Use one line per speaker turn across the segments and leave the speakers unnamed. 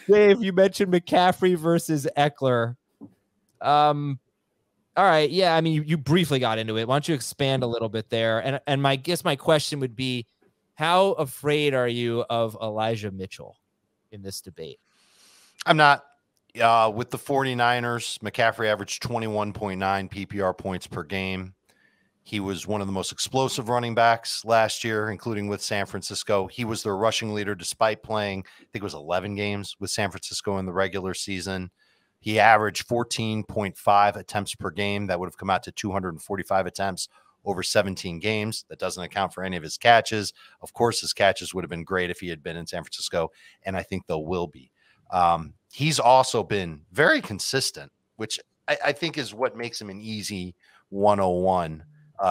Dave, you mentioned McCaffrey versus Ekeler. All right. Yeah. I mean, you briefly got into it. Why don't you expand a little bit there? And my question would be, how afraid are you of Elijah Mitchell in this debate?
I'm not. With the 49ers, McCaffrey averaged 21.9 PPR points per game. He was one of the most explosive running backs last year, including with San Francisco. He was their rushing leader despite playing, I think it was 11 games with San Francisco in the regular season. He averaged 14.5 attempts per game. That would have come out to 245 attempts over 17 games. That doesn't account for any of his catches. Of course, his catches would have been great if he had been in San Francisco, and I think they will be. He's also been very consistent, which I think is what makes him an easy 101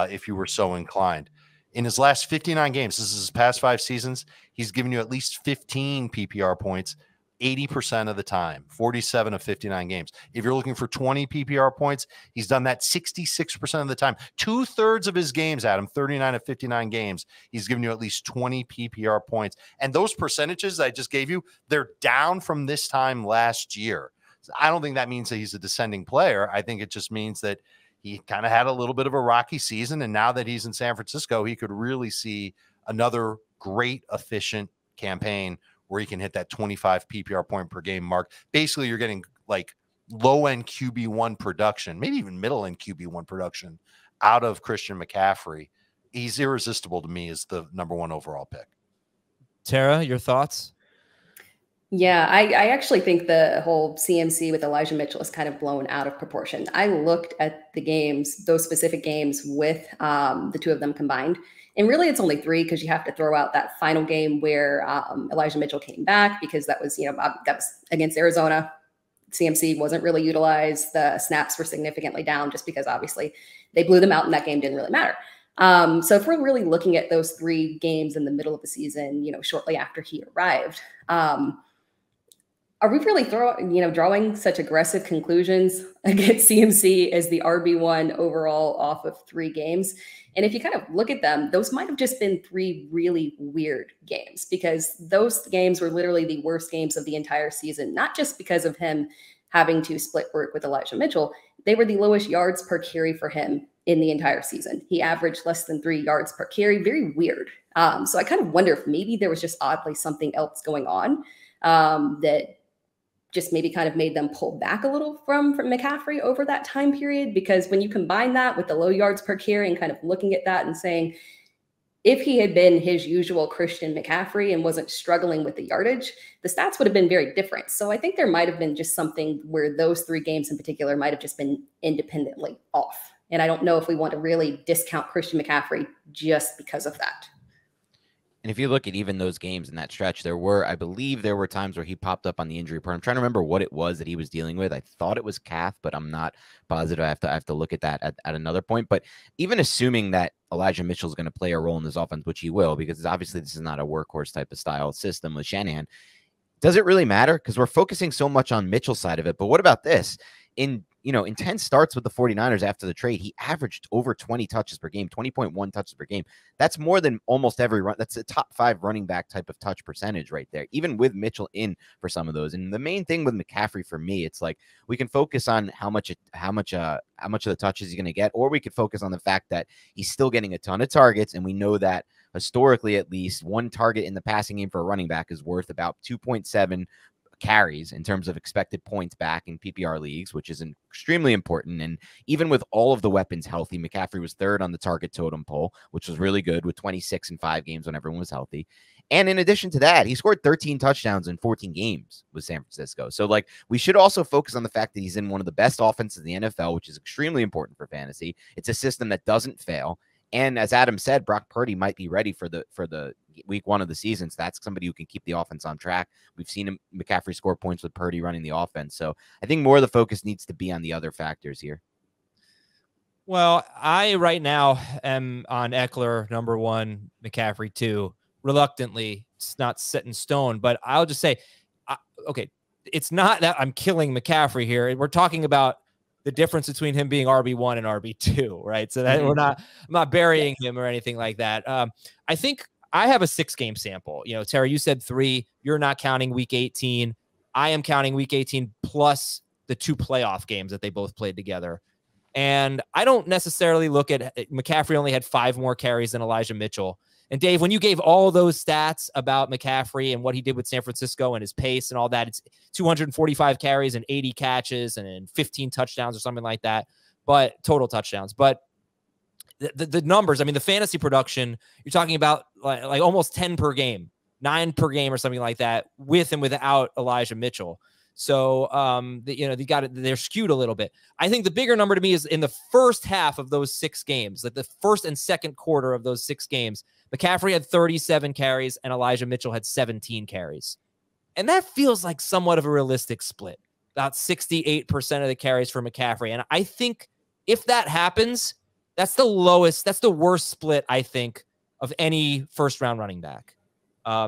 if you were so inclined. In his last 59 games, this is his past 5 seasons, he's given you at least 15 PPR points 80% of the time, 47 of 59 games. If you're looking for 20 PPR points, he's done that 66% of the time. 2/3 of his games, Adam, 39 of 59 games, he's given you at least 20 PPR points. And those percentages I just gave you, they're down from this time last year. So I don't think that means that he's a descending player. I think it just means that he kind of had a little bit of a rocky season. And now that he's in San Francisco, he could really see another great, efficient campaign where he can hit that 25 PPR point per game mark. Basically, you're getting like low-end QB1 production, maybe even middle-end QB1 production out of Christian McCaffrey. He's irresistible to me as the #1 overall pick.
Tara, your thoughts?
Yeah, I actually think the whole CMC with Elijah Mitchell is kind of blown out of proportion. I looked at the games, those specific games with the two of them combined. And really, it's only 3 because you have to throw out that final game where Elijah Mitchell came back because that was against Arizona. CMC wasn't really utilized. The snaps were significantly down just because obviously they blew them out and that game didn't really matter. So if we're really looking at those 3 games in the middle of the season, shortly after he arrived, are we really drawing such aggressive conclusions against CMC as the RB1 overall off of 3 games? And if you kind of look at them, those might have just been 3 really weird games because those games were literally the worst games of the entire season, not just because of him having to split work with Elijah Mitchell. They were the lowest yards per carry for him in the entire season. He averaged less than 3 yards per carry. Very weird. So I kind of wonder if maybe there was just oddly something else going on that just maybe kind of made them pull back a little from McCaffrey over that time period. Because when you combine that with the low yards per carry and kind of looking at that and saying, if he had been his usual Christian McCaffrey and wasn't struggling with the yardage, the stats would have been very different. So I think there might have been just something where those 3 games in particular might have just been independently off. And I don't know if we want to really discount Christian McCaffrey just because of that.
And if you look at even those games in that stretch, I believe there were times where he popped up on the injury report. I'm trying to remember what it was that he was dealing with. I thought it was calf, but I'm not positive. I have to look at that at another point. But even assuming that Elijah Mitchell is going to play a role in this offense, which he will, because obviously this is not a workhorse type of style system with Shanahan, does it really matter? Because we're focusing so much on Mitchell's side of it. But what about this? In 10 starts with the 49ers after the trade, he averaged over 20 touches per game, 20.1 touches per game. That's more than almost every run. That's a top 5 running back type of touch percentage right there, even with Mitchell in for some of those. And the main thing with McCaffrey for me, it's like we can focus on how much of the touches he's going to get, or we could focus on the fact that he's still getting a ton of targets. And we know that historically, at least 1 target in the passing game for a running back is worth about 2.7 carries in terms of expected points back in PPR leagues, which is extremely important. And even with all of the weapons healthy, McCaffrey was 3rd on the target totem pole, which was really good with 26 in 5 games when everyone was healthy. And in addition to that, he scored 13 touchdowns in 14 games with San Francisco. So we should also focus on the fact that he's in one of the best offenses in the NFL, which is extremely important for fantasy. It's a system that doesn't fail. And as Adam said, Brock Purdy might be ready for the week 1 of the season. So that's somebody who can keep the offense on track. We've seen McCaffrey score points with Purdy running the offense. So I think more of the focus needs to be on the other factors here.
Well, I right now am on Ekeler #1, McCaffrey 2. Reluctantly, it's not set in stone, but I'll just say, okay, it's not that I'm killing McCaffrey here. We're talking about the difference between him being RB1 and RB2, right? So that I'm not burying him or anything like that. I think I have a 6-game sample. Tara, you said 3. You're not counting week 18. I am counting week 18 plus the 2 playoff games that they both played together. And I don't necessarily look at McCaffrey only had 5 more carries than Elijah Mitchell. And Dave, when you gave all those stats about McCaffrey and what he did with San Francisco and his pace and all that, it's 245 carries and 80 catches and 15 touchdowns or something like that, but total touchdowns. But the numbers, I mean, the fantasy production, you're talking about like almost 10 per game, 9 per game or something like that, with and without Elijah Mitchell. So, they're skewed a little bit. I think the bigger number to me is in the first half of those 6 games, like the first and second quarter of those 6 games, McCaffrey had 37 carries and Elijah Mitchell had 17 carries. And that feels like somewhat of a realistic split, about 68% of the carries for McCaffrey. And I think if that happens, that's the lowest, that's the worst split, I think, of any first round running back.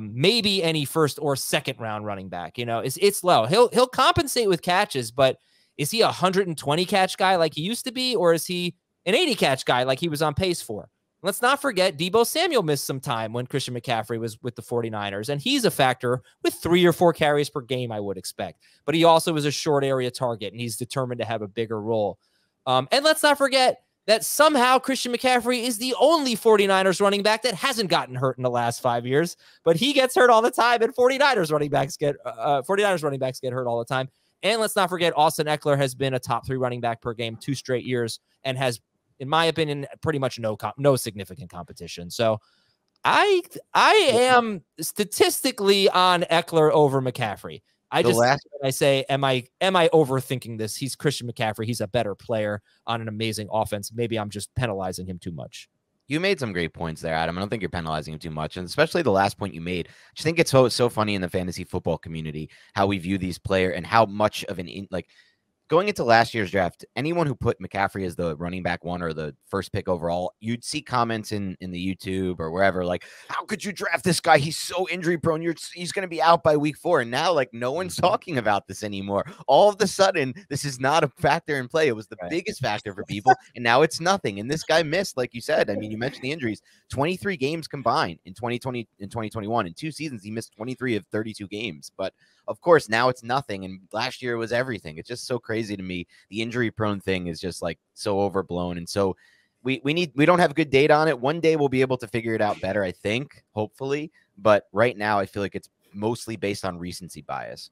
Maybe any first or second round running back, it's low. He'll compensate with catches, but is he a 120 catch guy like he used to be? Or is he an 80 catch guy like he was on pace for? Let's not forget Deebo Samuel missed some time when Christian McCaffrey was with the 49ers, and he's a factor with 3 or 4 carries per game, I would expect. But he also is a short area target, and he's determined to have a bigger role. And let's not forget that somehow Christian McCaffrey is the only 49ers running back that hasn't gotten hurt in the last 5 years, but he gets hurt all the time, and 49ers running backs get hurt all the time. And let's not forget Austin Ekeler has been a top 3 running back per game 2 straight years and has, in my opinion, pretty much no significant competition. So I am statistically on Ekeler over McCaffrey. I say, am I overthinking this? He's Christian McCaffrey. He's a better player on an amazing offense. Maybe I'm just penalizing him too much.
You made some great points there, Adam. I don't think you're penalizing him too much. And especially the last point you made. I just think it's so funny in the fantasy football community, how we view these players and how much of going into last year's draft, anyone who put McCaffrey as the running back 1 or the first pick overall, you'd see comments in the YouTube or wherever, like, how could you draft this guy? He's so injury prone. He's going to be out by week 4. And now, no one's talking about this anymore. All of a sudden, this is not a factor in play. It was the biggest factor for people. And now it's nothing. And this guy missed, like you said. I mean, you mentioned the injuries, 23 games combined in 2020 and 2021. In 2 seasons, he missed 23 of 32 games. But of course, now it's nothing. And last year was everything. It's just so crazy to me. The injury prone thing is just so overblown. And so we don't have good data on it. One day we'll be able to figure it out better, I think, hopefully. But right now I feel like it's mostly based on recency bias.